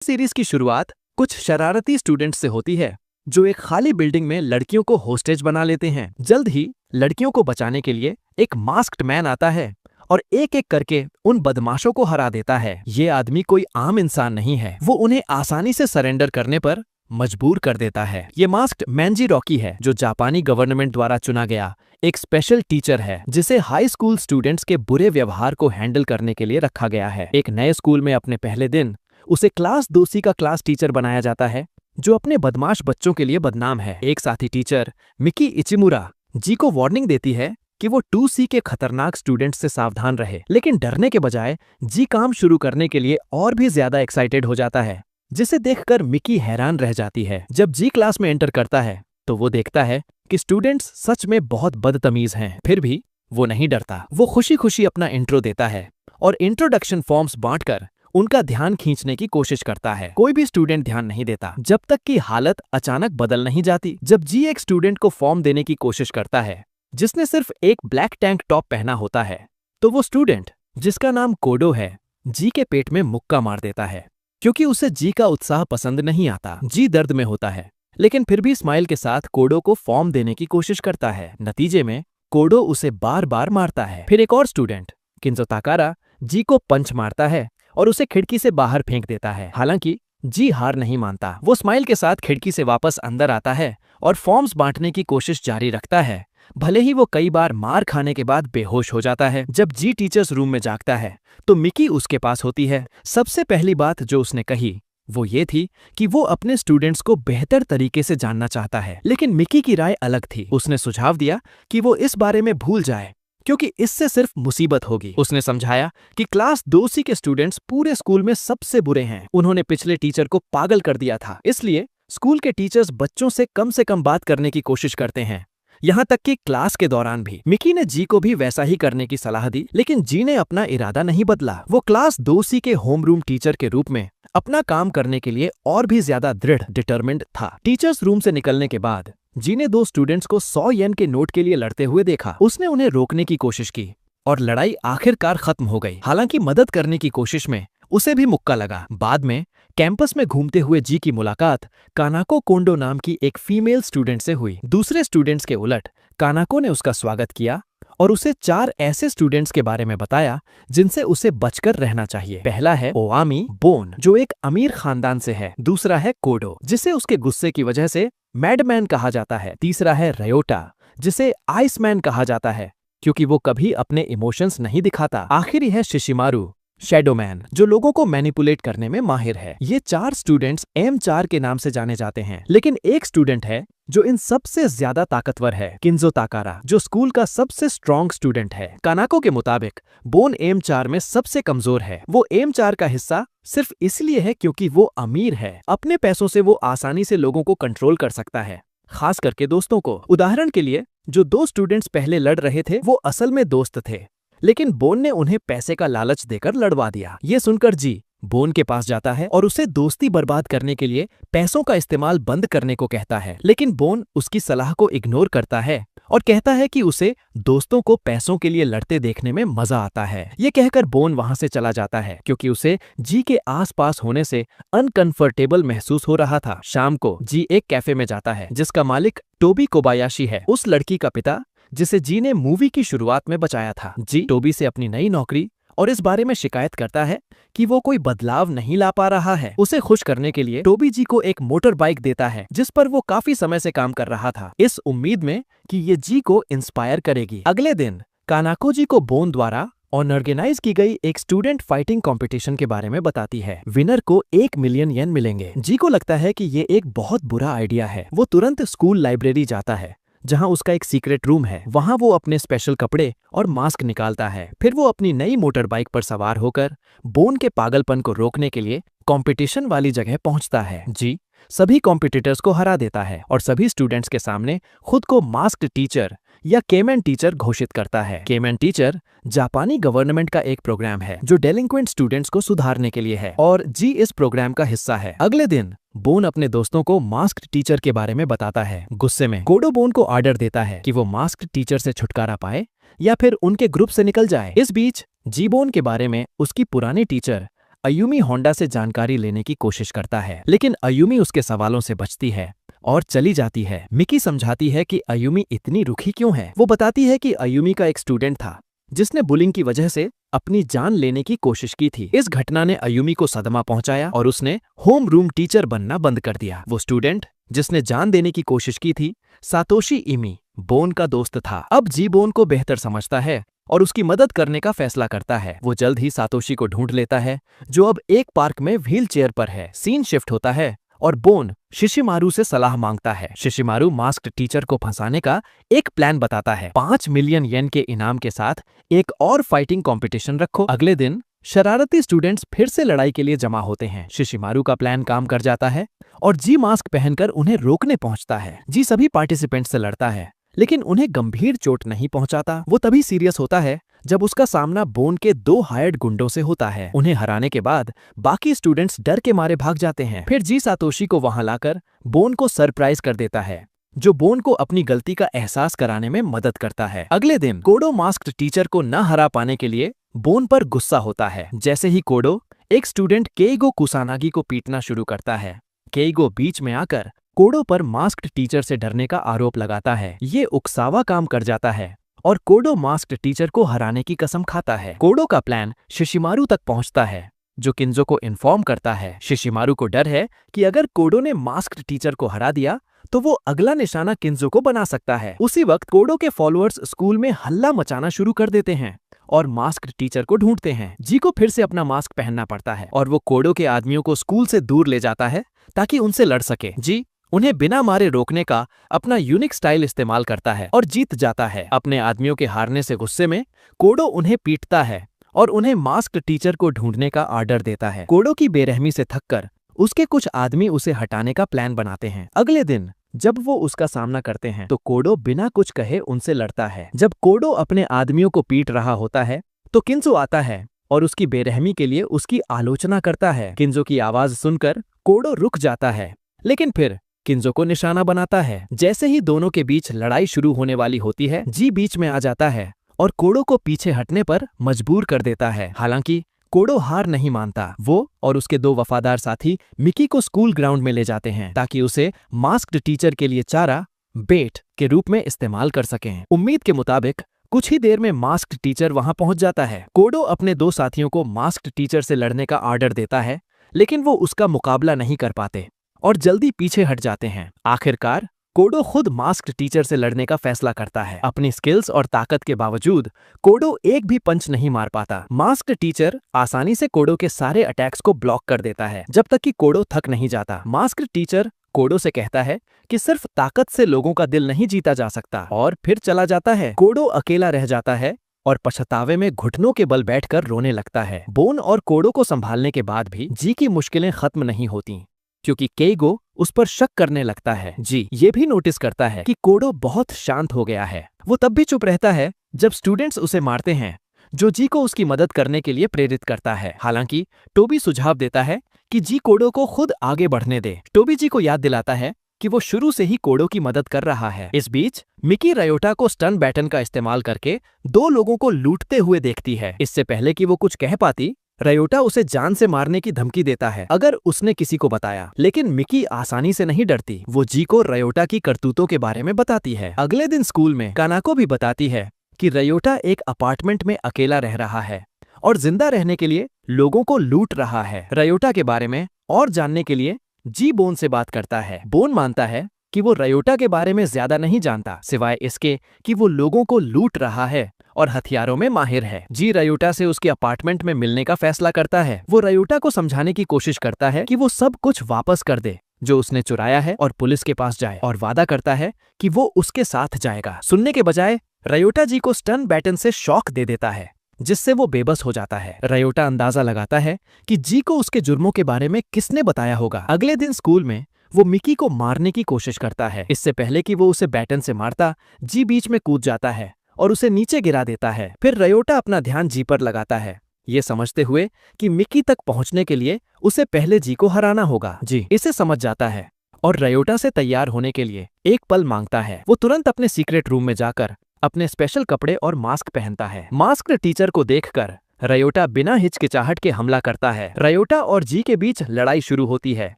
Series की शुरुआत कुछ शरारती स्टूडेंट्स से होती है जो एक खाली बिल्डिंग में लड़कियों को होस्टेज बना लेते हैं। जल्द ही लड़कियों को बचाने के लिए एक मास्क्ड मैन आता है और एक एक करके उन बदमाशों को हरा देता है। ये आदमी कोई आम इंसान नहीं है, वो उन्हें आसानी से सरेंडर करने पर मजबूर कर देता है। ये मास्क्ड मैंजी रॉकी है, जो जापानी गवर्नमेंट द्वारा चुना गया एक स्पेशल टीचर है जिसे हाई स्कूल स्टूडेंट्स के बुरे व्यवहार को हैंडल करने के लिए रखा गया है। एक नए स्कूल में अपने पहले दिन उसे क्लास 2C का क्लास टीचर बनाया जाता है, जो अपने बदमाश बच्चों के लिए बदनाम है। एक साथी टीचर मिकी इचिमुरा जी को वार्निंग देती है कि वो 2C के खतरनाक स्टूडेंट्स से सावधान रहे, लेकिन डरने के बजाय जी काम शुरू करने के लिए और भी ज्यादा एक्साइटेड हो जाता है, जिसे देखकर मिकी हैरान रह जाती है। जब जी क्लास में एंटर करता है तो वो देखता है कि स्टूडेंट्स सच में बहुत बदतमीज हैं। फिर भी वो नहीं डरता। वो खुशी खुशी अपना इंट्रो देता है और इंट्रोडक्शन फॉर्म्स बांटकर उनका ध्यान खींचने की कोशिश करता है। कोई भी स्टूडेंट ध्यान नहीं देता जब तक कि हालत अचानक बदल नहीं जाती। जब जी एक स्टूडेंट को फॉर्म देने की कोशिश करता है जिसने सिर्फ एक ब्लैक टैंक टॉप पहना होता है, तो वो स्टूडेंट जिसका नाम कोडो है जी के पेट में मुक्का मार देता है, क्योंकि उसे जी का उत्साह पसंद नहीं आता। जी दर्द में होता है, लेकिन फिर भी स्माइल के साथ कोडो को फॉर्म देने की कोशिश करता है। नतीजे में कोडो उसे बार बार मारता है। फिर एक और स्टूडेंट किंजो ताकारा जी को पंच मारता है और उसे खिड़की से बाहर फेंक देता है। हालांकि जी हार नहीं मानता। वो स्माइल के साथ खिड़की से वापस अंदर आता है और फॉर्म्स बांटने की कोशिश जारी रखता है, भले ही वो कई बार मार खाने के बाद बेहोश हो जाता है। जब जी टीचर्स रूम में जागता है तो मिकी उसके पास होती है। सबसे पहली बात जो उसने कही वो ये थी कि वो अपने स्टूडेंट्स को बेहतर तरीके से जानना चाहता है, लेकिन मिकी की राय अलग थी। उसने सुझाव दिया कि वो इस बारे में भूल जाए, क्योंकि इससे सिर्फ मुसीबत होगी। उसने समझाया कि क्लास 2C के स्टूडेंट्स पूरे स्कूल में सबसे बुरे हैं। उन्होंने पिछले टीचर को पागल कर दिया था, इसलिए स्कूल के टीचर्स बच्चों से कम बात करने की कोशिश करते हैं, यहाँ तक कि क्लास के दौरान भी। मिकी ने जी को भी वैसा ही करने की सलाह दी, लेकिन जी ने अपना इरादा नहीं बदला। वो क्लास 2C के होमरूम टीचर के रूप में अपना काम करने के लिए और भी ज्यादा दृढ़ डिटरमिन्ड था। टीचर्स रूम से निकलने के बाद जी ने 2 स्टूडेंट्स को 100 येन के नोट के लिए लड़ते हुए देखा। उसने उन्हें रोकने की कोशिश की और लड़ाई आखिरकार खत्म हो गई। हालांकि मदद करने की कोशिश में उसे भी मुक्का लगा। बाद में कैंपस में घूमते हुए जी की मुलाकात कानाको कोंडो नाम की एक फीमेल स्टूडेंट से हुई। दूसरे स्टूडेंट्स के उलट कानाको ने उसका स्वागत किया और उसे 4 ऐसे स्टूडेंट्स के बारे में बताया जिनसे उसे बचकर रहना चाहिए। पहला है ओआमी बोन, जो एक अमीर खानदान से है। दूसरा है कोडो, जिसे उसके गुस्से की वजह से मैडमैन कहा जाता है। तीसरा है रयोटा, जिसे आइसमैन कहा जाता है क्योंकि वो कभी अपने इमोशंस नहीं दिखाता। आखिरी है शिशिमारू, शैडोमैन, जो लोगों को मैनिपुलेट करने में माहिर है। ये 4 स्टूडेंट्स M4 के नाम से जाने जाते हैं, लेकिन एक स्टूडेंट है जो इन सबसे ज्यादा ताकतवर है, किंजो ताकारा, जो स्कूल का सबसे स्ट्रॉन्ग स्टूडेंट है। कानाको के मुताबिक बोन M4 में सबसे कमजोर है। वो M4 का हिस्सा सिर्फ इसलिए है क्योंकि वो अमीर है। अपने पैसों से वो आसानी से लोगों को कंट्रोल कर सकता है, खास करके दोस्तों को। उदाहरण के लिए जो 2 स्टूडेंट्स पहले लड़ रहे थे वो असल में दोस्त थे, लेकिन बोन ने उन्हें पैसे का लालच देकर लड़वा दिया। ये सुनकर जी बोन के पास जाता है और उसे दोस्ती बर्बाद करने के लिए पैसों का इस्तेमाल बंद करने को कहता है, लेकिन बोन उसकी सलाह को इग्नोर करता है और कहता है कि उसे दोस्तों को पैसों के लिए लड़ते देखने में मजा आता है। ये कहकर बोन वहां से चला जाता है क्योंकि उसे जी के आसपास होने से अनकंफर्टेबल महसूस हो रहा था। शाम को जी एक कैफे में जाता है जिसका मालिक टोबी कोबायाशी है, उस लड़की का पिता जिसे जी ने मूवी की शुरुआत में बचाया था। जी टोबी से अपनी नई नौकरी और इस बारे में शिकायत करता है कि वो कोई बदलाव नहीं ला पा रहा है। उसे खुश करने के लिए टोबी जी को एक मोटर बाइक देता है जिस पर वो काफी समय से काम कर रहा था, इस उम्मीद में कि ये जी को इंस्पायर करेगी। अगले दिन कानाको जी को बोन द्वारा ऑर्गेनाइज की गई एक स्टूडेंट फाइटिंग कंपटीशन के बारे में बताती है। विनर को 1 मिलियन येन मिलेंगे। जी को लगता है कि ये एक बहुत बुरा आइडिया है। वो तुरंत स्कूल लाइब्रेरी जाता है जहां उसका एक सीक्रेट रूम है। वहां वो अपने स्पेशल कपड़े और मास्क निकालता है। फिर वो अपनी नई मोटर बाइक पर सवार होकर बोन के पागलपन को रोकने के लिए कंपटीशन वाली जगह पहुंचता है। जी सभी कॉम्पिटिटर्स को हरा देता है और सभी स्टूडेंट्स के सामने खुद को मास्क्ड टीचर या केमेन टीचर घोषित करता है। केमेन टीचर जापानी गवर्नमेंट का एक प्रोग्राम है जो डेलिंक्वेंट स्टूडेंट्स को सुधारने के लिए है और जी इस प्रोग्राम का हिस्सा है। अगले दिन बोन अपने दोस्तों को मास्क्ड टीचर के बारे में बताता है। गुस्से में कोडो बोन को ऑर्डर देता है कि वो मास्क्ड टीचर से छुटकारा पाए या फिर उनके ग्रुप से निकल जाए। इस बीच जी बोन के बारे में उसकी पुरानी टीचर अयुमी होंडा से जानकारी लेने की कोशिश करता है, लेकिन अयुमी उसके सवालों से बचती है और चली जाती है। मिकी समझाती है कि अयुमी इतनी रुखी क्यों है। वो बताती है कि अयुमी का एक स्टूडेंट था जिसने बुलिंग की वजह से अपनी जान लेने की कोशिश की थी। इस घटना ने अयुमी को सदमा पहुंचाया और उसने होम रूम टीचर बनना बंद कर दिया। वो स्टूडेंट जिसने जान देने की कोशिश की थी, सातोशी इमी, बोन का दोस्त था। अब जी बोन को बेहतर समझता है और उसकी मदद करने का फैसला करता है। वो जल्द ही सातोशी को ढूंढ लेता है जो अब एक पार्क में व्हील चेयर पर है। सीन शिफ्ट होता है और बोन शिशिमारू से सलाह मांगता है। शिशिमारू मास्क्ड टीचर को फंसाने का एक प्लान बताता है। 5 मिलियन येन के इनाम के साथ एक और फाइटिंग कंपटीशन रखो। अगले दिन शरारती स्टूडेंट्स फिर से लड़ाई के लिए जमा होते हैं। शिशिमारू का प्लान काम कर जाता है और जी मास्क पहनकर उन्हें रोकने पहुंचता है। जी सभी पार्टिसिपेंट्स से लड़ता है, लेकिन उन्हें गंभीर चोट नहीं पहुंचाता। वो तभी सीरियस होता है जब उसका सामना बोन के 2 हायर्ड गुंडों से होता है। उन्हें हराने के बाद बाकी स्टूडेंट्स डर के मारे भाग जाते हैं। फिर जी सातोशी को वहां लाकर बोन को सरप्राइज कर देता है, जो बोन को अपनी गलती का एहसास कराने में मदद करता है। अगले दिन कोडो मास्क्ड टीचर को न हरा पाने के लिए बोन पर गुस्सा होता है। जैसे ही कोडो एक स्टूडेंट केइगो कुसानागी को पीटना शुरू करता है, केइगो बीच में आकर कोडो पर मास्क्ड टीचर से डरने का आरोप लगाता है। ये उकसावा काम कर जाता है और कोडो मास्क्ड टीचर को हराने की कसम खाता है। कोडो का प्लान शिशिमारू तक पहुंचता है, जो किंजो को इन्फॉर्म करता है। शिशिमारू को डर है कि अगर कोडो ने मास्क्ड टीचर को हरा दिया तो वो अगला निशाना किंजो को बना सकता है। उसी वक्त कोडो के फॉलोअर्स स्कूल में हल्ला मचाना शुरू कर देते हैं और मास्क्ड टीचर को ढूंढते हैं। जी को फिर से अपना मास्क पहनना पड़ता है और वो कोडो के आदमियों को स्कूल से दूर ले जाता है ताकि उनसे लड़ सके। जी उन्हें बिना मारे रोकने का अपना यूनिक स्टाइल इस्तेमाल करता है और जीत जाता है। अपने आदमियों के हारने से गुस्से में कोडो उन्हें पीटता है और उन्हें मास्क्ड टीचर को ढूंढने का ऑर्डर देता है। कोडो की बेरहमी से थककर उसके कुछ आदमी उसे हटाने का प्लान बनाते हैं। अगले दिन जब वो उसका सामना करते हैं तो कोडो बिना कुछ कहे उनसे लड़ता है। जब कोडो अपने आदमियों को पीट रहा होता है तो किंजो आता है और उसकी बेरहमी के लिए उसकी आलोचना करता है। किंजो की आवाज सुनकर कोडो रुक जाता है, लेकिन फिर किंजो को निशाना बनाता है। जैसे ही दोनों के बीच लड़ाई शुरू होने वाली होती है, जी बीच में आ जाता है और कोडो को पीछे हटने पर मजबूर कर देता है। हालांकि कोडो हार नहीं मानता। वो और उसके 2 वफादार साथी मिकी को स्कूल ग्राउंड में ले जाते हैं ताकि उसे मास्क्ड टीचर के लिए चारा, बेट के रूप में इस्तेमाल कर सकें। उम्मीद के मुताबिक कुछ ही देर में मास्क्ड टीचर वहां पहुंच जाता है। कोडो अपने 2 साथियों को मास्क्ड टीचर से लड़ने का ऑर्डर देता है, लेकिन वो उसका मुकाबला नहीं कर पाते और जल्दी पीछे हट जाते हैं। आखिरकार कोडो खुद मास्क्ड टीचर से लड़ने का फैसला करता है। अपनी स्किल्स और ताकत के बावजूद कोडो एक भी पंच नहीं मार पाता। मास्क्ड टीचर आसानी से कोडो के सारे अटैक्स को ब्लॉक कर देता है जब तक कि कोडो थक नहीं जाता। मास्क्ड टीचर कोडो से कहता है कि सिर्फ ताकत से लोगों का दिल नहीं जीता जा सकता और फिर चला जाता है। कोडो अकेला रह जाता है और पछतावे में घुटनों के बल बैठकर रोने लगता है। बोन और कोडो को संभालने के बाद भी जी की मुश्किलें खत्म नहीं होती, क्योंकि केइगो उस पर शक करने लगता है। जी ये भी नोटिस करता है कि कोडो बहुत शांत हो गया है। वो तब भी चुप रहता है जब स्टूडेंट्स उसे मारते हैं, जो जी को उसकी मदद करने के लिए प्रेरित करता है। हालांकि टोबी सुझाव देता है कि जी कोडो को खुद आगे बढ़ने दे। टोबी जी को याद दिलाता है कि वो शुरू से ही कोडो की मदद कर रहा है। इस बीच मिकी रयोटा को स्टन बैटन का इस्तेमाल करके 2 लोगों को लूटते हुए देखती है। इससे पहले कि वो कुछ कह पाती, रयोटा उसे जान से मारने की धमकी देता है अगर उसने किसी को बताया, लेकिन मिकी आसानी से नहीं डरती। वो जी को रयोटा की करतूतों के बारे में बताती है। अगले दिन स्कूल में कानाको भी बताती है कि रयोटा एक अपार्टमेंट में अकेला रह रहा है और जिंदा रहने के लिए लोगों को लूट रहा है। रयोटा के बारे में और जानने के लिए जी बोन से बात करता है। बोन मानता है कि वो रयोटा के बारे में ज्यादा नहीं जानता, सिवाय इसके कि वो लोगों को लूट रहा है और हथियारों में माहिर है। जी रयोटा से उसके अपार्टमेंट में मिलने का फैसला करता है। वो रयोटा को समझाने की कोशिश करता है कि वो सब कुछ वापस कर दे जो उसने चुराया है और पुलिस के पास जाए, और वादा करता है कि वो उसके साथ जाएगा। सुनने के बजाय रयोटा जी को स्टन बैटन से शॉक दे देता है, जिससे वो बेबस हो जाता है। रयोटा अंदाजा लगाता है कि जी को उसके जुर्मों के बारे में किसने बताया होगा। अगले दिन स्कूल में वो मिकी को मारने की कोशिश करता है। इससे पहले कि वो उसे बैटन से मारता, जी बीच में कूद जाता है और उसे नीचे गिरा देता है। फिर रयोटा अपना ध्यान जी पर लगाता है, ये समझते हुए कि मिकी तक पहुंचने के लिए उसे पहले जी को हराना होगा। जी इसे समझ जाता है और रयोटा से तैयार होने के लिए एक पल मांगता है। वो तुरंत अपने सीक्रेट रूम में जाकर अपने स्पेशल कपड़े और मास्क पहनता है। मास्क्ड टीचर को देखकर रयोटा बिना हिचकिचाहट के हमला करता है। रयोटा और जी के बीच लड़ाई शुरू होती है,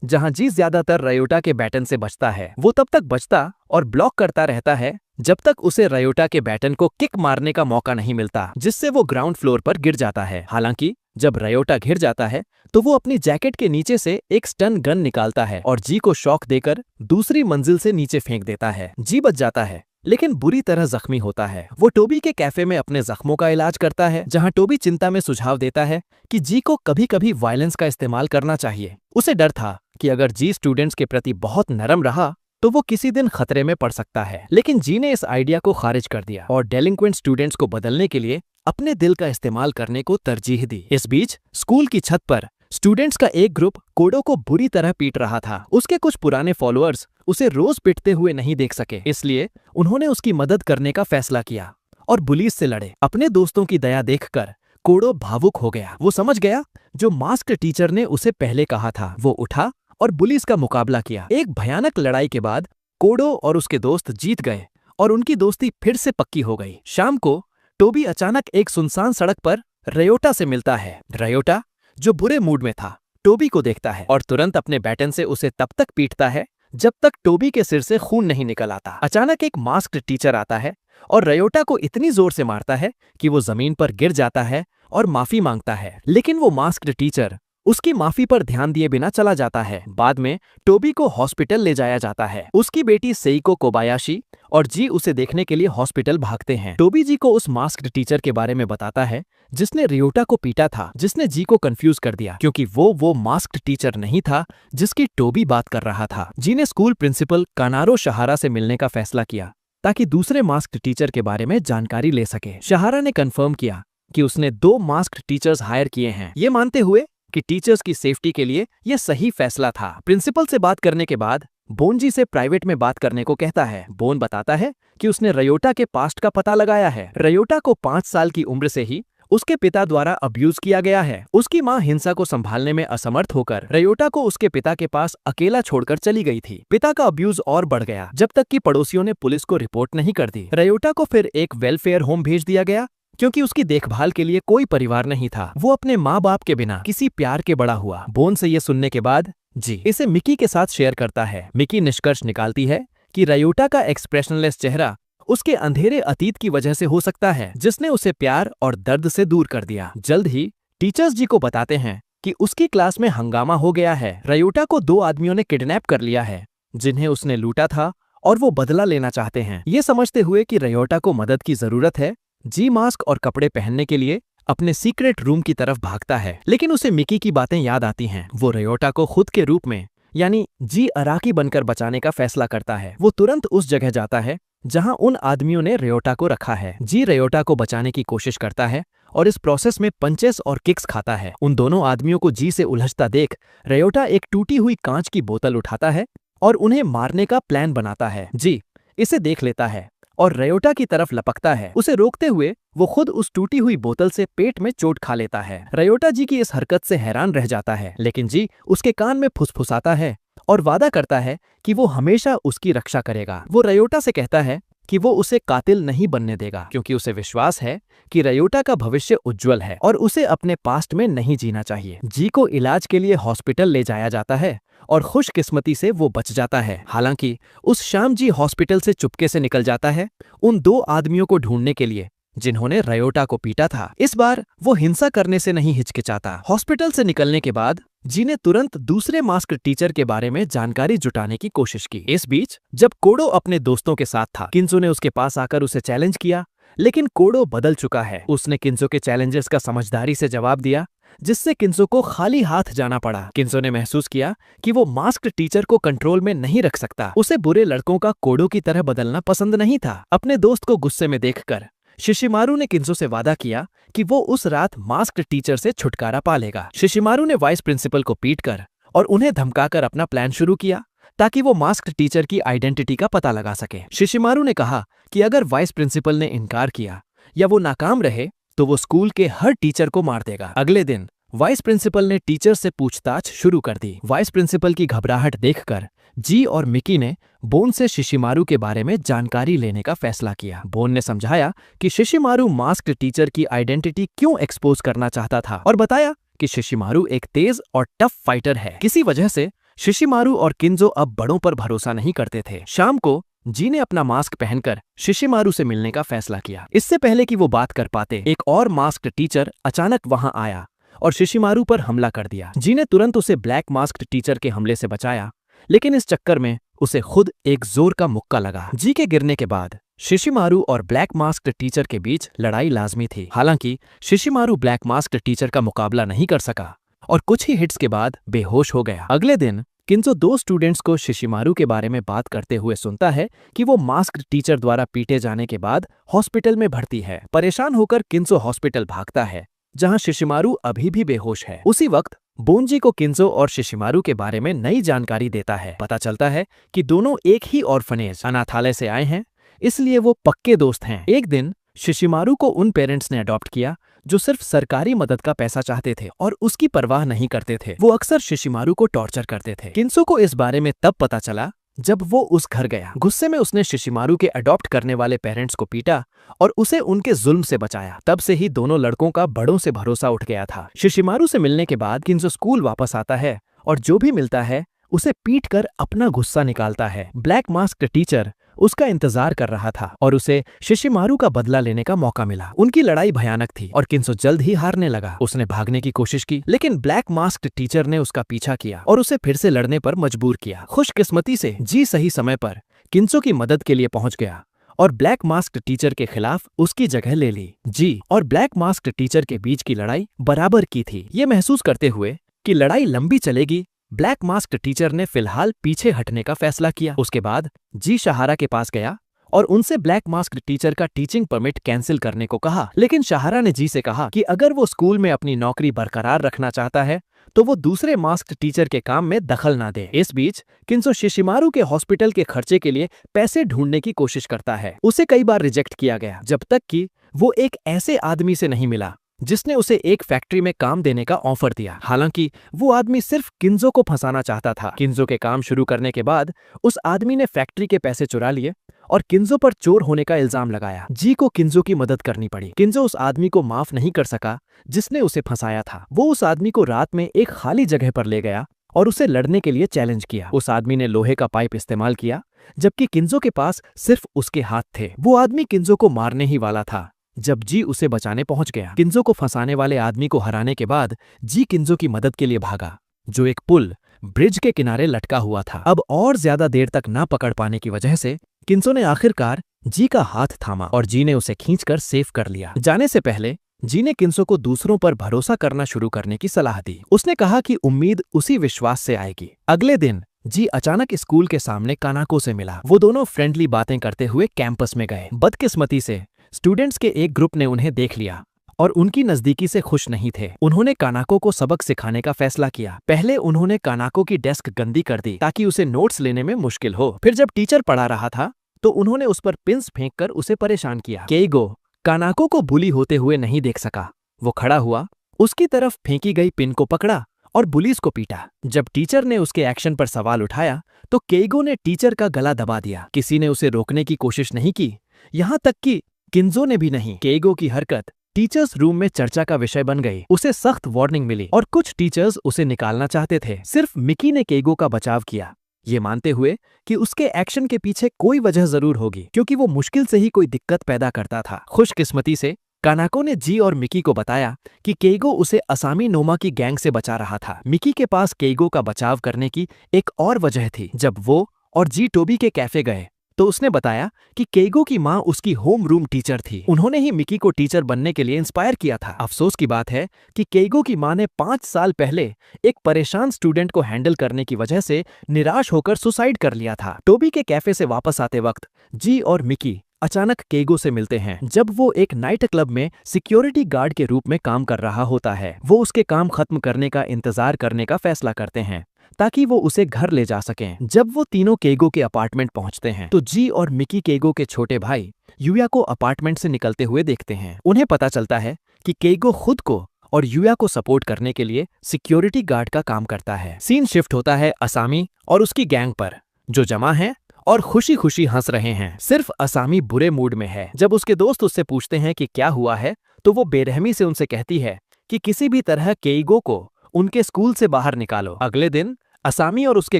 जहां जी ज्यादातर रयोटा के बैटन से बचता है। वो तब तक बचता और ब्लॉक करता रहता है जब तक उसे रयोटा के बैटन को किक मारने का मौका नहीं मिलता, जिससे वो ग्राउंड फ्लोर पर गिर जाता है। हालांकि जब रयोटा घिर जाता है तो वो अपनी जैकेट के नीचे से एक स्टन गन निकालता है और जी को शॉक देकर दूसरी मंजिल से नीचे फेंक देता है। जी बच जाता है, लेकिन बुरी तरह जख्मी होता है। वो टोबी के कैफे में अपने जख्मों का इलाज करता है, जहां टोबी चिंता में सुझाव देता है कि जी को कभी कभी वायलेंस का इस्तेमाल करना चाहिए। उसे डर था कि अगर जी स्टूडेंट्स के प्रति बहुत नरम रहा तो वो किसी दिन खतरे में पड़ सकता है, लेकिन जी ने इस आइडिया को खारिज कर दिया और डेलिंक्वेंट स्टूडेंट्स को बदलने के लिए अपने दिल का इस्तेमाल करने को तरजीह दी। इस बीच स्कूल की छत पर स्टूडेंट्स का एक ग्रुप कोडो को बुरी तरह पीट रहा था। उसके कुछ पुराने फॉलोअर्स उसे रोज पिटते हुए नहीं देख सके, इसलिए उन्होंने उसकी मदद करने का फैसला किया और पुलिस से लड़े। अपने दोस्तों की दया देखकर कोडो भावुक हो गया। वो समझ गया जो मास्क टीचर ने उसे पहले कहा था। वो उठा और पुलिस का मुकाबला किया। एक भयानक लड़ाई के बाद कोडो और उसके दोस्त जीत गए और उनकी दोस्ती फिर से पक्की हो गई। शाम को टोबी अचानक एक सुनसान सड़क पर रयोटा से मिलता है। रयोटा, जो बुरे मूड में था, टोबी को देखता है और तुरंत अपने बैटन से उसे तब तक पीटता है जब तक टोबी के सिर से खून नहीं निकल आता। अचानक एक मास्क्ड टीचर आता है और रयोटा को इतनी जोर से मारता है कि वो जमीन पर गिर जाता है और माफी मांगता है, लेकिन वो मास्क्ड टीचर उसकी माफी पर ध्यान दिए बिना चला जाता है। बाद में टोबी को हॉस्पिटल ले जाया जाता है। उसकी बेटी सेइको कोबायाशी और जी उसे देखने के लिए हॉस्पिटल भागते हैं। टोबी जी को उस मास्क्ड टीचर के बारे में बताता है जिसने रियोटा को पीटा था, जिसने जी को कंफ्यूज कर दिया क्योंकि वो मास्क्ड टीचर नहीं था जिसकी टोबी बात कर रहा था। जी ने स्कूल प्रिंसिपल कानारो शहारा से मिलने का फैसला किया ताकि दूसरे मास्क्ड टीचर के बारे में जानकारी ले सके। शहारा ने कंफर्म किया कि उसने 2 मास्क्ड टीचर्स हायर किए हैं, ये मानते हुए कि टीचर्स की सेफ्टी के लिए यह सही फैसला था। प्रिंसिपल से बात करने के बाद बोन जी से प्राइवेट में बात करने को कहता है। बोन बताता है कि उसने रयोटा के पास्ट का पता लगाया है। रयोटा को 5 साल की उम्र से ही उसके पिता द्वारा अब्यूज किया गया है। उसकी मां हिंसा को संभालने में असमर्थ होकर रयोटा को उसके पिता के पास अकेला छोड़कर चली गई थी। पिता का अब्यूज और बढ़ गया जब तक कि पड़ोसियों ने पुलिस को रिपोर्ट नहीं कर दी। रयोटा को फिर एक वेलफेयर होम भेज दिया गया क्योंकि उसकी देखभाल के लिए कोई परिवार नहीं था। वो अपने माँ बाप के बिना किसी प्यार के बड़ा हुआ। बोन से ये सुनने के बाद जी इसे मिकी के साथ शेयर करता है। मिकी निष्कर्ष निकालती है कि रयोटा का एक्सप्रेशनलेस चेहरा उसके अंधेरे अतीत की वजह से हो सकता है, जिसने उसे प्यार और दर्द से दूर कर दिया। जल्द ही टीचर्स जी को बताते हैं कि उसकी क्लास में हंगामा हो गया है। रयोटा को 2 आदमियों ने किडनैप कर लिया है जिन्हें उसने लूटा था और वो बदला लेना चाहते हैं। ये समझते हुए कि रयोटा को मदद की जरूरत है, जी मास्क और कपड़े पहनने के लिए अपने सीक्रेट रूम की तरफ भागता है, लेकिन उसे मिकी की बातें याद आती हैं। वो रयोटा को खुद के रूप में यानी जी अराकी बनकर बचाने का फैसला करता है। वो तुरंत उस जगह जाता है जहां उन आदमियों ने रयोटा को रखा है। जी रयोटा को बचाने की कोशिश करता है और इस प्रोसेस में पंचेस और किक्स खाता है। उन दोनों आदमियों को जी से उलझता देख रयोटा एक टूटी हुई कांच की बोतल उठाता है और उन्हें मारने का प्लान बनाता है। जी इसे देख लेता है और रयोटा की तरफ लपकता है। उसे रोकते हुए वो खुद उस टूटी हुई बोतल से पेट में चोट खा लेता है। रयोटा जी की इस हरकत से हैरान रह जाता है, लेकिन जी उसके कान में फुसफुसाता है और वादा करता है कि वो हमेशा उसकी रक्षा करेगा। वो रयोटा से कहता है कि वो उसे कातिल नहीं बनने देगा क्योंकि उसे विश्वास है कि रयोटा का भविष्य उज्जवल है और उसे अपने पास्ट में नहीं जीना चाहिए। जी को इलाज के लिए हॉस्पिटल ले जाया जाता है और खुशकिस्मती से वो बच जाता है। हालांकि उस शाम जी हॉस्पिटल से चुपके से निकल जाता है उन 2 आदमियों को ढूंढने के लिए जिन्होंने रयोटा को पीटा था। इस बार वो हिंसा करने से नहीं हिचकिचाता। हॉस्पिटल से निकलने के बाद जी ने तुरंत दूसरे मास्क टीचर के बारे में जानकारी जुटाने की कोशिश की। इस बीच जब कोडो अपने दोस्तों के साथ था, किंजो ने उसके पास आकर उसे चैलेंज किया, लेकिन कोडो बदल चुका है। उसने किंजो के चैलेंजेस का समझदारी से जवाब दिया, जिससे किंजो को खाली हाथ जाना पड़ा। किंजो ने महसूस किया कि वो मास्क्ड टीचर को कंट्रोल में नहीं रख सकता। उसे बुरे लड़कों का कोडो की तरह बदलना पसंद नहीं था। अपने दोस्त को गुस्से में देखकर शिशिमारू ने किंजो से वादा किया कि वो उस रात मास्क्ड टीचर से छुटकारा पा लेगा। शिशिमारू ने वाइस प्रिंसिपल को पीटकर और उन्हें धमकाकर अपना प्लान शुरू किया ताकि वो मास्क्ड टीचर की आइडेंटिटी का पता लगा सके। शिशिमारू ने कहा कि अगर वाइस प्रिंसिपल ने इनकार किया या वो नाकाम रहे तो वो स्कूल के हर टीचर को मार देगा। अगले दिन वाइस प्रिंसिपल ने टीचर से पूछताछ शुरू कर दी। वाइस प्रिंसिपल की घबराहट देखकर जी और मिकी ने बोन से शिशिमारू के बारे में जानकारी लेने का फैसला किया। बोन ने समझाया कि शिशिमारू मास्क्ड टीचर की आइडेंटिटी क्यों एक्सपोज करना चाहता था और बताया कि शिशिमारू एक तेज और टफ फाइटर है। किसी वजह से शिशिमारू और किंजो अब बड़ों पर भरोसा नहीं करते थे। शाम को जी ने अपना मास्क पहनकर शिशिमारू से मिलने का फैसला किया। इससे पहले कि वो बात कर पाते, एक और मास्क्ड टीचर अचानक वहां आया और शिशिमारू पर हमला कर दिया। जी ने तुरंत उसे ब्लैक मास्क्ड टीचर के हमले से बचाया, लेकिन इस चक्कर में उसे खुद एक जोर का मुक्का लगा। जी के गिरने के बाद शिशिमारू और ब्लैक मास्क्ड टीचर के बीच लड़ाई लाजमी थी। हालांकि शिशिमारू ब्लैक मास्क्ड टीचर का मुकाबला नहीं कर सका और कुछ ही हिट्स के बाद बेहोश हो गया। अगले दिन किंजो 2 स्टूडेंट्स को शिशिमारू के बारे में बात करते हुए सुनता है कि वो मास्क्ड टीचर द्वारा पीटे जाने के बाद हॉस्पिटल में भर्ती है। परेशान होकर किंजो हॉस्पिटल भागता है, जहां शिशिमारू अभी भी बेहोश है। उसी वक्त बोनजी को किंजो और शिशिमारू के बारे में नई जानकारी देता है। पता चलता है कि दोनों एक ही ऑर्फनेज अनाथालय से आए हैं, इसलिए वो पक्के दोस्त हैं। एक दिन शिशिमारू को उन पेरेंट्स ने अडॉप्ट किया जो सिर्फ सरकारी मदद का पैसा चाहते थे और उसकी परवाह नहीं करते थे। वो अक्सर शिशिमारू को टॉर्चर करते थे। किंजो को इस बारे में तब पता चला जब वो उस घर गया। गुस्से में उसने शिशिमारू के अडॉप्ट करने वाले पेरेंट्स को पीटा और उसे उनके जुल्म से बचाया। तब से ही दोनों लड़कों का बड़ों से भरोसा उठ गया था। शिशिमारू से मिलने के बाद किंजो स्कूल वापस आता है और जो भी मिलता है उसे पीट कर अपना गुस्सा निकालता है। ब्लैक मास्क्ड टीचर उसका इंतजार कर रहा था और उसे शिशिमारू का बदला लेने का मौका मिला। उनकी लड़ाई भयानक थी और किंजो जल्द ही हारने लगा। उसने भागने की कोशिश की, लेकिन ब्लैक मास्क्ड टीचर ने उसका पीछा किया और उसे फिर से लड़ने पर मजबूर किया। खुशकिस्मती से जी सही समय पर किंजो की मदद के लिए पहुंच गया और ब्लैक मास्क्ड टीचर के खिलाफ उसकी जगह ले ली। जी और ब्लैक मास्क्ड टीचर के बीच की लड़ाई बराबर की थी। ये महसूस करते हुए कि लड़ाई लंबी चलेगी, ब्लैक मास्क्ड टीचर ने फिलहाल पीछे हटने का फैसला किया। उसके बाद जी शहारा के पास गया और उनसे ब्लैक मास्क्ड टीचर का टीचिंग परमिट कैंसिल करने को कहा, लेकिन शहारा ने जी से कहा कि अगर वो स्कूल में अपनी नौकरी बरकरार रखना चाहता है तो वो दूसरे मास्क्ड टीचर के काम में दखल ना दे। इस बीच किंजो शिशिमारू के हॉस्पिटल के खर्चे के लिए पैसे ढूंढने की कोशिश करता है। उसे कई बार रिजेक्ट किया गया, जब तक कि वो एक ऐसे आदमी से नहीं मिला जिसने उसे एक फैक्ट्री में काम देने का ऑफर दिया। हालांकि वो आदमी सिर्फ किंजो को फंसाना चाहता था। किंजो के काम शुरू करने के बाद उस आदमी ने फैक्ट्री के पैसे चुरा लिए और किंजो पर चोर होने का इल्जाम लगाया। जी को किंजो की मदद करनी पड़ी। किंजो उस आदमी को माफ नहीं कर सका जिसने उसे फंसाया था। वो उस आदमी को रात में एक खाली जगह पर ले गया और उसे लड़ने के लिए चैलेंज किया। उस आदमी ने लोहे का पाइप इस्तेमाल किया, जबकि किंजो के पास सिर्फ उसके हाथ थे। वो आदमी किंजो को मारने ही वाला था जब जी उसे बचाने पहुंच गया। किंजो को फंसाने वाले आदमी को हराने के बाद जी किंजो की मदद के लिए भागा, जो एक पुल ब्रिज के किनारे लटका हुआ था। अब और ज्यादा देर तक ना पकड़ पाने की वजह से किंजो ने आखिरकार जी का हाथ थामा और जी ने उसे खींचकर सेफ कर लिया। जाने से पहले जी ने किंजो को दूसरों पर भरोसा करना शुरू करने की सलाह दी। उसने कहा कि उम्मीद उसी विश्वास से आएगी। अगले दिन जी अचानक स्कूल के सामने कानाको से मिला। वो दोनों फ्रेंडली बातें करते हुए कैंपस में गए। बदकिस्मती से स्टूडेंट्स के एक ग्रुप ने उन्हें देख लिया और उनकी नजदीकी से खुश नहीं थे। उन्होंने कानाको को सबक सिखाने का फैसला किया। पहले उन्होंने कानाको की डेस्क गंदी कर दी ताकि उसे नोट्स लेने में मुश्किल हो। फिर जब टीचर पढ़ा रहा था तो उन्होंने उस पर पिंस फेंककर उसे परेशान किया। केइगो कानाको को बुली होते हुए नहीं देख सका। वो खड़ा हुआ, उसकी तरफ फेंकी गई पिन को पकड़ा और बुलीज को पीटा। जब टीचर ने उसके एक्शन पर सवाल उठाया तो केइगो ने टीचर का गला दबा दिया। किसी ने उसे रोकने की कोशिश नहीं की, यहाँ तक कि किंजो ने भी नहीं। केइगो की हरकत टीचर्स रूम में चर्चा का विषय बन गई। उसे सख्त वार्निंग मिली और कुछ टीचर्स उसे निकालना चाहते थे। सिर्फ मिकी ने केइगो का बचाव किया, ये मानते हुए कि उसके एक्शन के पीछे कोई वजह जरूर होगी, क्योंकि वो मुश्किल से ही कोई दिक्कत पैदा करता था। खुशकिस्मती से कानाको ने जी और मिकी को बताया कि केइगो उसे असामी नोमा की गैंग से बचा रहा था। मिकी के पास केइगो का बचाव करने की एक और वजह थी। जब वो और जी टोबी के कैफे गए तो उसने बताया कि केइगो की माँ उसकी होम रूम टीचर थी। उन्होंने ही मिकी को टीचर बनने के लिए इंस्पायर किया था। अफसोस की बात है कि केइगो की माँ ने 5 साल पहले एक परेशान स्टूडेंट को हैंडल करने की वजह से निराश होकर सुसाइड कर लिया था। टोबी के कैफे से वापस आते वक्त जी और मिकी अचानक केइगो से मिलते हैं। जब वो एक नाइट क्लब में सिक्योरिटी गार्ड के रूप में काम कर रहा होता है, वो उसके काम खत्म करने का इंतजार करने का फैसला करते हैं ताकि वो उसे घर ले जा सकें। जब वो तीनों केइगो के अपार्टमेंट पहुंचते हैं तो जी और मिकी केइगो के छोटे भाई यूया को अपार्टमेंट से निकलते हुए देखते हैं। उन्हें पता चलता है कि केइगो खुद को और यूया को सपोर्ट करने के लिए सिक्योरिटी गार्ड का काम करता है। सीन शिफ्ट होता है असामी और उसकी गैंग पर, जो जमा है और खुशी खुशी हंस रहे हैं। सिर्फ असामी बुरे मूड में है। जब उसके दोस्त उससे पूछते हैं कि क्या हुआ है, तो वो बेरहमी से उनसे कहती है कि किसी भी तरह केइगो को उनके स्कूल से बाहर निकालो। अगले दिन असामी और उसके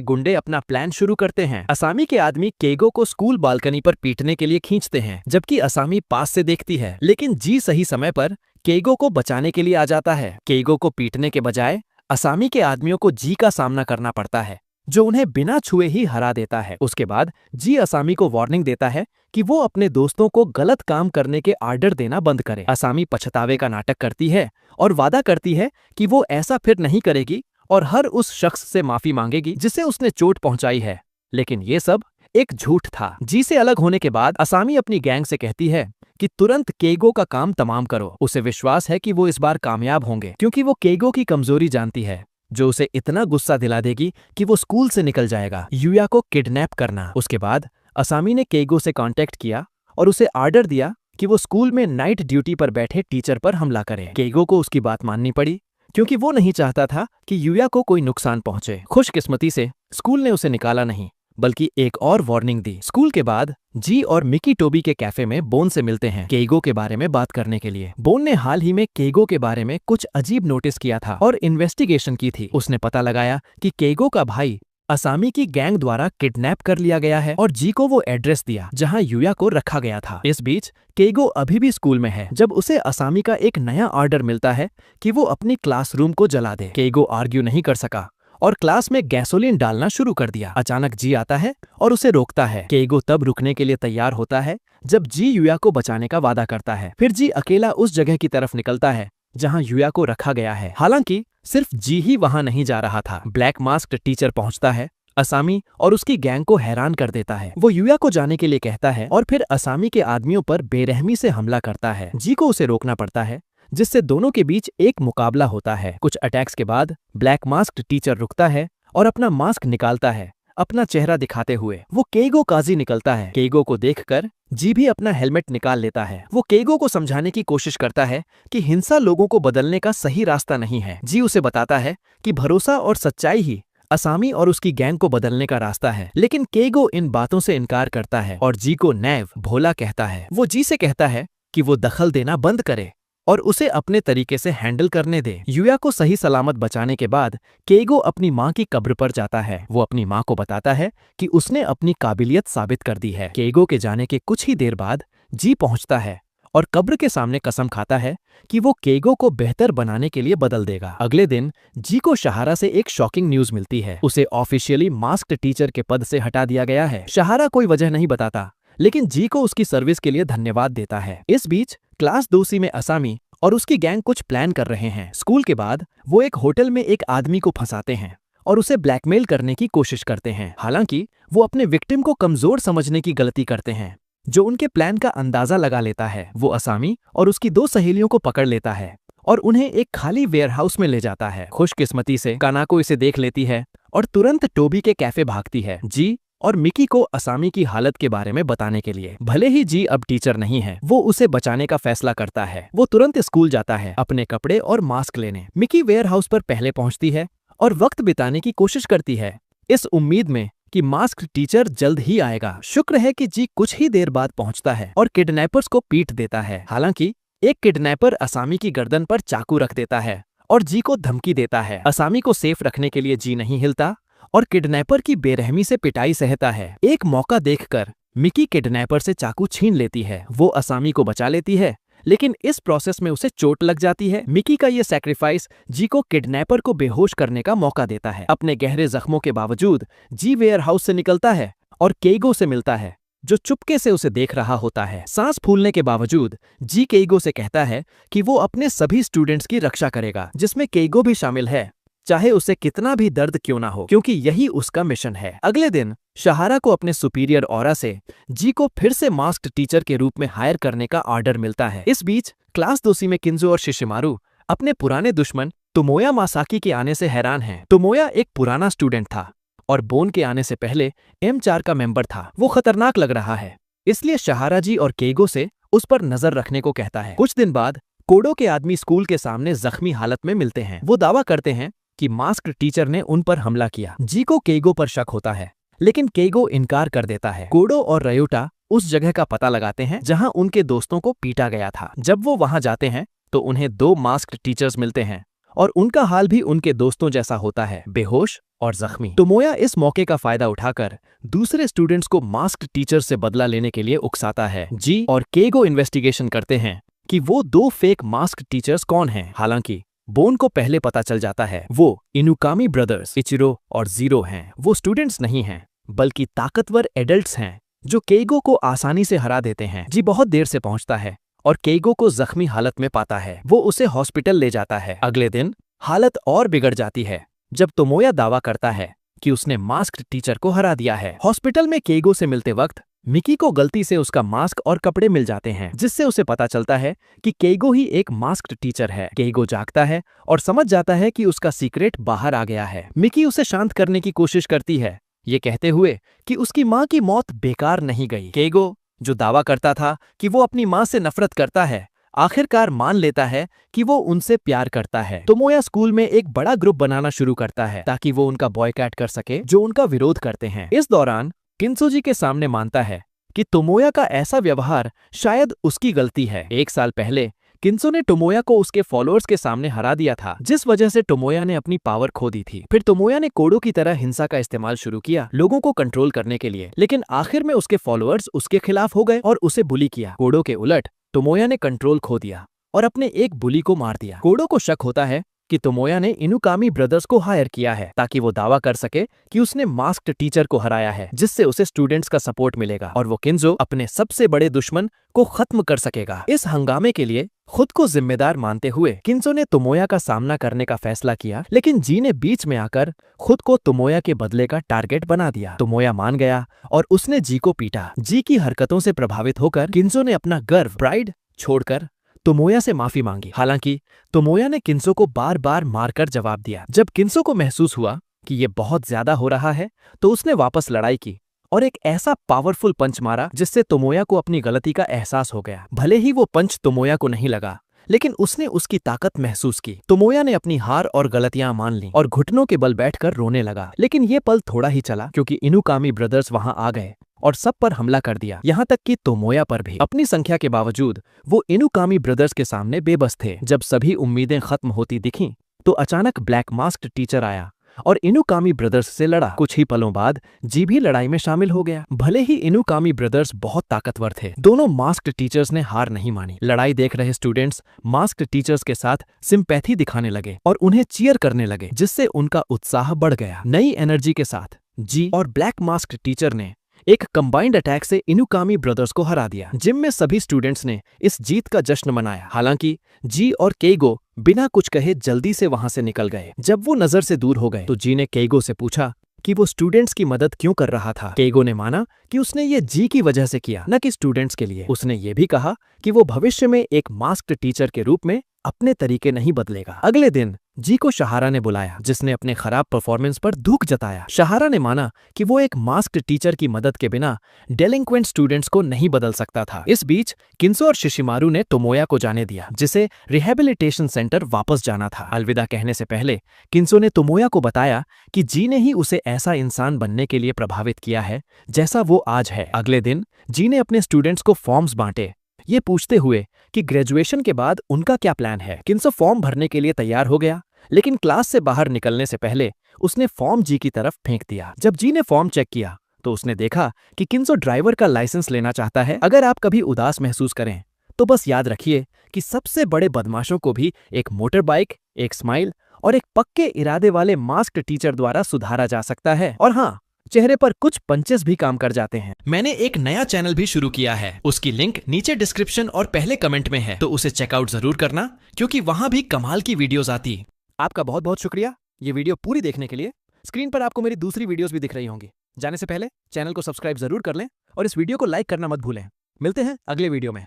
गुंडे अपना प्लान शुरू करते हैं। असामी के आदमी केइगो को स्कूल बालकनी पर पीटने के लिए खींचते हैं, जबकि असामी पास से देखती है। लेकिन जी सही समय पर केइगो को बचाने के लिए आ जाता है। केइगो को पीटने के बजाय असामी के आदमियों को जी का सामना करना पड़ता है, जो उन्हें बिना छुए ही हरा देता है। उसके बाद जी असामी को वार्निंग देता है कि वो अपने दोस्तों को गलत काम करने के आर्डर देना बंद करे। असामी पछतावे का नाटक करती है और वादा करती है कि वो ऐसा फिर नहीं करेगी और हर उस शख्स से माफी मांगेगी जिसे उसने चोट पहुंचाई है। लेकिन ये सब एक झूठ था। जी से अलग होने के बाद असामी अपनी गैंग से कहती है कि तुरंत केइगो का काम तमाम करो। उसे विश्वास है कि वो इस बार कामयाब होंगे, क्योंकि वो केइगो की कमजोरी जानती है, जो उसे इतना गुस्सा दिला देगी कि वो स्कूल से निकल जाएगा। यूया को किडनैप करना। उसके बाद असामी ने केइगो से कांटेक्ट किया और उसे आर्डर दिया कि वो स्कूल में नाइट ड्यूटी पर बैठे टीचर पर हमला करे। केइगो को उसकी बात माननी पड़ी, क्योंकि वो नहीं चाहता था कि यूया को कोई नुकसान पहुंचे। खुशकिस्मती से स्कूल ने उसे निकाला नहीं, बल्कि एक और वार्निंग दी। स्कूल के बाद जी और मिकी टोबी के कैफे में बोन से मिलते हैं केइगो के बारे में बात करने के लिए। बोन ने हाल ही में केइगो के बारे में कुछ अजीब नोटिस किया था और इन्वेस्टिगेशन की थी। उसने पता लगाया कि केइगो का भाई असामी की गैंग द्वारा किडनैप कर लिया गया है और जी को वो एड्रेस दिया जहां यूया को रखा गया था। इस बीच केइगो अभी भी स्कूल में है जब उसे असामी का एक नया ऑर्डर मिलता है कि वो अपनी क्लासरूम को जला दे। केइगो आर्ग्यू नहीं कर सका और क्लास में गैसोलीन डालना शुरू कर दिया। अचानक जी आता है और उसे रोकता है। केइगो तब रुकने के लिए तैयार होता है जब जी यूया को बचाने का वादा करता है। फिर जी अकेला उस जगह की तरफ निकलता है जहां यूया को रखा गया है। हालांकि सिर्फ जी ही वहां नहीं जा रहा था। ब्लैक मास्क्ड टीचर पहुंचता है, असामी और उसकी गैंग को हैरान कर देता है। वो यूया को जाने के लिए कहता है और फिर असामी के आदमियों पर बेरहमी से हमला करता है। जी को उसे रोकना पड़ता है, जिससे दोनों के बीच एक मुकाबला होता है। कुछ अटैक्स के बाद ब्लैक मास्क्ड टीचर रुकता है और अपना मास्क निकालता है, अपना चेहरा दिखाते हुए। वो केइगो काजी निकलता है। केइगो को देखकर जी भी अपना हेलमेट निकाल लेता है। वो केइगो को समझाने की कोशिश करता है कि हिंसा लोगों को बदलने का सही रास्ता नहीं है। जी उसे बताता है कि भरोसा और सच्चाई ही असामी और उसकी गैंग को बदलने का रास्ता है। लेकिन केइगो इन बातों से इनकार करता है और जी को नैव भोला कहता है। वो जी से कहता है कि वो दखल देना बंद करे और उसे अपने तरीके से हैंडल करने दे। यूया को सही सलामत बचाने के बाद केइगो अपनी माँ की कब्र पर जाता है। वो अपनी माँ को बताता है कि उसने अपनी काबिलियत साबित कर दी है। केइगो के जाने के कुछ ही देर बाद जी पहुंचता है और कब्र के सामने कसम खाता है कि वो केइगो को बेहतर बनाने के लिए बदल देगा। अगले दिन जी को शहारा से एक शॉकिंग न्यूज मिलती है। उसे ऑफिशियली मास्क्ड टीचर के पद से हटा दिया गया है। शहारा कोई वजह नहीं बताता, लेकिन जी को उसकी सर्विस के लिए धन्यवाद देता है। इस बीच क्लास 2C में असामी और उसकी गैंग कुछ प्लान कर रहे हैं। स्कूल के बाद वो एक होटल में एक आदमी को फंसाते हैं और उसे ब्लैकमेल करने की कोशिश करते हैं। हालांकि वो अपने विक्टिम को कमजोर समझने की गलती करते हैं, जो उनके प्लान का अंदाजा लगा लेता है। वो असामी और उसकी 2 सहेलियों को पकड़ लेता है और उन्हें एक खाली वेयरहाउस में ले जाता है। खुशकिस्मती से कानाको इसे देख लेती है और तुरंत टोबी के कैफे भागती है, जी और मिकी को असामी की हालत के बारे में बताने के लिए। भले ही जी अब टीचर नहीं है, वो उसे बचाने का फैसला करता है। वो तुरंत स्कूल जाता है अपने कपड़े और मास्क लेने। मिकी वेयरहाउस पर पहले पहुंचती है और वक्त बिताने की कोशिश करती है, इस उम्मीद में कि मास्क टीचर जल्द ही आएगा। शुक्र है कि जी कुछ ही देर बाद पहुंचता है और किडनैपर्स को पीट देता है। हालांकि एक किडनैपर असामी की गर्दन पर चाकू रख देता है और जी को धमकी देता है। असामी को सेफ रखने के लिए जी नहीं हिलता और किडनैपर की बेरहमी से पिटाई सहता है। एक मौका देखकर मिकी किडनैपर से चाकू छीन लेती है। वो असामी को बचा लेती है, लेकिन इस प्रोसेस में उसे चोट लग जाती है। मिकी का ये सैक्रिफाइस जी को किडनैपर को बेहोश करने का मौका देता है। अपने गहरे जख्मों के बावजूद जी वेयरहाउस से निकलता है और केइगो से मिलता है, जो चुपके से उसे देख रहा होता है। सांस फूलने के बावजूद जी केइगो से कहता है कि वो अपने सभी स्टूडेंट्स की रक्षा करेगा, जिसमें केइगो भी शामिल है, चाहे उसे कितना भी दर्द क्यों ना हो, क्योंकि यही उसका मिशन है। अगले दिन शहारा को अपने सुपीरियर ऑरा से जी को फिर से मास्क्ड टीचर के रूप में हायर करने का ऑर्डर मिलता है। इस बीच क्लास 2C में किंजो और शिशिमारू अपने पुराने दुश्मन तोमोया मासाकी के आने से हैरान हैं। तोमोया एक पुराना स्टूडेंट था और बोन के आने से पहले M4 का मेंबर था। वो खतरनाक लग रहा है, इसलिए शहारा जी और केइगो से उस पर नजर रखने को कहता है। कुछ दिन बाद कोडो के आदमी स्कूल के सामने जख्मी हालत में मिलते हैं। वो दावा करते हैं कि मास्क्ड टीचर ने उन पर हमला किया। जी को केगो पर शक होता है, लेकिन केगो इनकार कर देता है। कोडो और रयोटा उस जगह का पता लगाते हैं जहां उनके दोस्तों को पीटा गया था। जब वो वहां जाते हैं तो उन्हें 2 मास्क्ड टीचर्स मिलते हैं और उनका हाल भी उनके दोस्तों जैसा होता है, बेहोश और जख्मी। तोमोया इस मौके का फायदा उठाकर दूसरे स्टूडेंट्स को मास्क्ड टीचर से बदला लेने के लिए उकसाता है। जी और केगो इन्वेस्टिगेशन करते हैं कि वो 2 फेक मास्क्ड टीचर्स कौन हैं। हालांकि बोन को पहले पता चल जाता है वो इनुकामी ब्रदर्स इचिरो और जीरो हैं। वो स्टूडेंट्स नहीं हैं, बल्कि ताकतवर एडल्ट्स हैं जो केगो को आसानी से हरा देते हैं। जी बहुत देर से पहुंचता है और केगो को जख्मी हालत में पाता है। वो उसे हॉस्पिटल ले जाता है। अगले दिन हालत और बिगड़ जाती है जब तोमोया दावा करता है कि उसने मास्क्ड टीचर को हरा दिया है। हॉस्पिटल में केगो से मिलते वक्त मिकी को गलती से उसका मास्क और कपड़े मिल जाते हैं, जिससे उसे पता चलता है कि केगो ही एक मास्क्ड टीचर है। केगो जागता है और समझ जाता है कि उसका सीक्रेट बाहर आ गया है। मिकी उसे शांत करने की कोशिश करती है, ये कहते हुए कि उसकी माँ की मौत बेकार नहीं गई। केगो, जो दावा करता था कि वो अपनी माँ से नफरत करता है, आखिरकार मान लेता है कि वो उनसे प्यार करता है। तोमोया स्कूल में एक बड़ा ग्रुप बनाना शुरू करता है ताकि वो उनका बॉयकॉट कर सके जो उनका विरोध करते हैं। इस दौरान किन्सोजी के सामने मानता है कि तोमोया का ऐसा व्यवहार शायद उसकी गलती है। 1 साल पहले किन्सो ने तोमोया को उसके फॉलोअर्स के सामने हरा दिया था, जिस वजह से तोमोया ने अपनी पावर खो दी थी। फिर तोमोया ने कोडो की तरह हिंसा का इस्तेमाल शुरू किया लोगों को कंट्रोल करने के लिए, लेकिन आखिर में उसके फॉलोअर्स उसके खिलाफ हो गए और उसे बुली किया। कोडो के उलट तोमोया ने कंट्रोल खो दिया और अपने एक बुली को मार दिया। कोडो को शक होता है कि तोमोया ने इनुकामी ब्रदर्स को हायर किया है ताकि वो दावा कर सके कि उसने मास्क्ड टीचर को हराया है, जिससे उसे स्टूडेंट्स का सपोर्ट मिलेगा और वो किन्जो अपने सबसे बड़े दुश्मन को खत्म कर सकेगा। इस हंगामे के लिए खुद को जिम्मेदार मानते हुए किन्जो ने तोमोया का सामना करने का फैसला किया, लेकिन जी ने बीच में आकर खुद को तोमोया के बदले का टारगेट बना दिया। तोमोया मान गया और उसने जी को पीटा। जी की हरकतों से प्रभावित होकर किन्जो ने अपना गर्व प्राइड छोड़कर तोमोया से माफी मांगी। हालांकि तोमोया ने किन्सो को बार बार मारकर जवाब दिया। जब किन्सो को महसूस हुआ कि ये बहुत ज्यादा हो रहा है तो उसने वापस लड़ाई की और एक ऐसा पावरफुल पंच मारा जिससे तोमोया को अपनी गलती का एहसास हो गया। भले ही वो पंच तोमोया को नहीं लगा, लेकिन उसने उसकी ताकत महसूस की। तोमोया ने अपनी हार और गलतियां मान ली और घुटनों के बल बैठकर रोने लगा। लेकिन ये पल थोड़ा ही चला, क्योंकि इनुकामी ब्रदर्स वहां आ गए और सब पर हमला कर दिया, यहाँ तक कि तोमोया पर भी। अपनी संख्या के बावजूद वो इनुकामी ब्रदर्स के सामने बेबस थे। जब सभी उम्मीदें खत्म होती दिखीं, तो अचानक ब्लैक मास्क्ड टीचर आया और इनुकामी ब्रदर्स से लड़ा। कुछ ही पलों बाद जी भी लड़ाई में शामिल हो गया। भले ही इनुकामी ब्रदर्स बहुत ताकतवर थे, दोनों मास्क्ड टीचर्स ने हार नहीं मानी। लड़ाई देख रहे स्टूडेंट्स मास्क्ड टीचर्स के साथ सिंपैथी दिखाने लगे और उन्हें चीयर करने लगे, जिससे उनका उत्साह बढ़ गया। नई एनर्जी के साथ जी और ब्लैक मास्क्ड टीचर ने एक कंबाइंड अटैक से इनुकामी ब्रदर्स को हरा दिया। जिम में सभी स्टूडेंट्स ने इस जीत का जश्न मनाया। हालांकि जी और केगो बिना कुछ कहे जल्दी से वहां से निकल गए। जब वो नजर से दूर हो गए तो जी ने केगो से पूछा कि वो स्टूडेंट्स की मदद क्यों कर रहा था। केगो ने माना कि उसने ये जी की वजह से किया, न कि स्टूडेंट्स के लिए। उसने ये भी कहा कि वो भविष्य में एक मास्क्ड टीचर के रूप में अपने तरीके नहीं बदलेगा। अगले दिन जी को शहारा ने बुलाया, जिसने अपने खराब परफॉर्मेंस पर दुख जताया। शहारा ने माना कि वो एक मास्क्ड टीचर की मदद के बिना डेलिंक्वेंट स्टूडेंट्स को नहीं बदल सकता था। इस बीच किन्सो और शिशिमारू ने तोमोया को जाने दिया, जिसे रिहेबिलिटेशन सेंटर वापस जाना था। अलविदा कहने से पहले किन्सो ने तोमोया को बताया कि जी ने ही उसे ऐसा इंसान बनने के लिए प्रभावित किया है जैसा वो आज है। अगले दिन जी ने अपने स्टूडेंट्स को फॉर्म्स बांटे, ये पूछते हुए कि ग्रेजुएशन के बाद उनका क्या प्लान है। किन्सो फॉर्म भरने के लिए तैयार हो गया, लेकिन क्लास से बाहर निकलने से पहले उसने फॉर्म जी की तरफ फेंक दिया। जब जी ने फॉर्म चेक किया तो उसने देखा कि किन्सो ड्राइवर का लाइसेंस लेना चाहता है। अगर आप कभी उदास महसूस करें तो बस याद रखिए कि सबसे बड़े बदमाशों को भी एक मोटर बाइक, एक स्माइल और एक पक्के इरादे वाले मास्क्ड टीचर द्वारा सुधारा जा सकता है। और हाँ, चेहरे पर कुछ पंचेस भी काम कर जाते हैं। मैंने एक नया चैनल भी शुरू किया है, उसकी लिंक नीचे डिस्क्रिप्शन और पहले कमेंट में है, तो उसे चेकआउट जरूर करना, क्योंकि वहां भी कमाल की वीडियोस आती। आपका बहुत बहुत शुक्रिया ये वीडियो पूरी देखने के लिए। स्क्रीन पर आपको मेरी दूसरी वीडियोस भी दिख रही होंगी। जाने से पहले चैनल को सब्सक्राइब जरूर कर लें और इस वीडियो को लाइक करना मत भूलें। मिलते हैं अगले वीडियो में।